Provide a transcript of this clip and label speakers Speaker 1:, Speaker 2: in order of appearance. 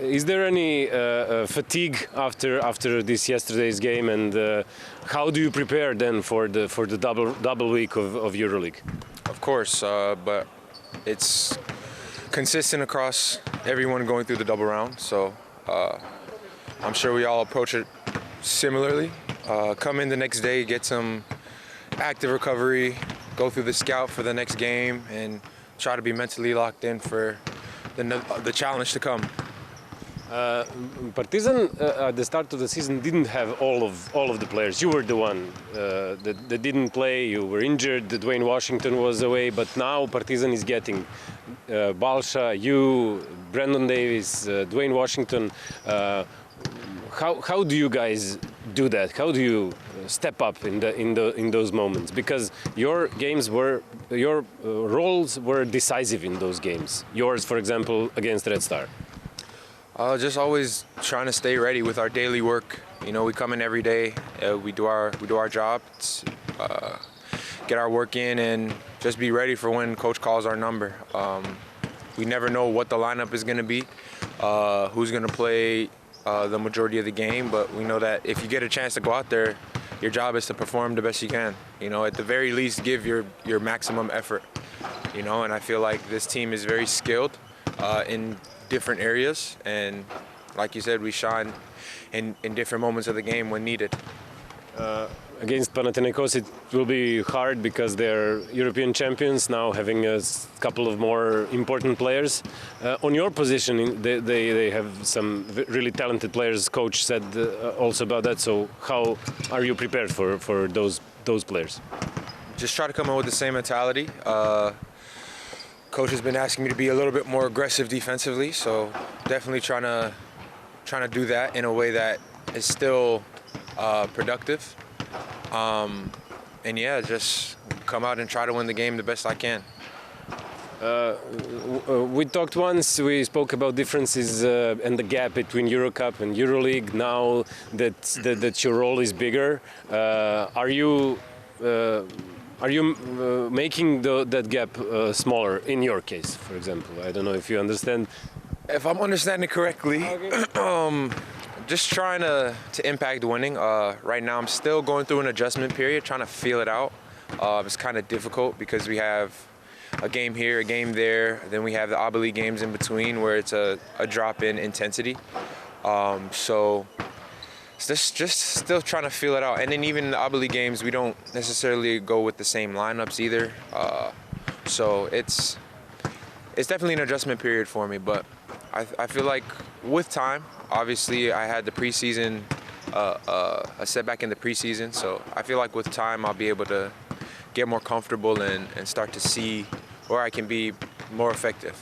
Speaker 1: is there any fatigue after this yesterday's game, and how do you prepare then for the double week of EuroLeague?
Speaker 2: Of course, but it's consistent across everyone going through the double round, so I'm sure we all approach it similarly. Come in the next day, get some active recovery, go through the scout for the next game, and try to be mentally locked in for the challenge to come.
Speaker 1: Partizan at the start of the season didn't have all of the players. You were the one that didn't play. You were injured. Dwayne Washington was away, but now Partizan is getting Balša, you, Brandon Davis, Dwayne Washington. How do you guys do that? How do you step up in those moments? Because your roles were decisive in those games. Yours, for example, against Red Star.
Speaker 2: Just always trying to stay ready with our daily work. You know, we come in every day. We do our job. Get our work in and just be ready for when coach calls our number. We never know what the lineup is going to be, who's going to play the majority of the game, but we know that if you get a chance to go out there, your job is to perform the best you can. You know, at the very least, give your maximum effort. You know, and I feel like this team is very skilled in different areas, and like you said, we shine in different moments of the game when needed.
Speaker 1: Against Panatinaikos, it will be hard because they're European champions now, having a couple of more important players. On your position, they have some really talented players. Coach said also about that. So how are you prepared for those players?
Speaker 2: Just try to come out with the same mentality. Coach has been asking me to be a little bit more aggressive defensively, so definitely trying to do that in a way that is still productive. And yeah, just come out and try to win the game the best I can.
Speaker 1: We talked once, we spoke about differences and the gap between Eurocup and EuroLeague. Now that your role is bigger, are you making that gap smaller in your case, for example? I don't know if you understand.
Speaker 2: If I'm understanding correctly, okay. Just trying to impact winning. Right now I'm still going through an adjustment period, trying to feel it out. It's kind of difficult because we have a game here, a game there, then we have the ABA League games in between where it's a drop in intensity. So it's just still trying to feel it out. And then even in the ABA League games, we don't necessarily go with the same lineups either. So it's definitely an adjustment period for me, but I feel like with time, obviously I had the preseason, a setback in the preseason, so I feel like with time I'll be able to get more comfortable and start to see where I can be more effective.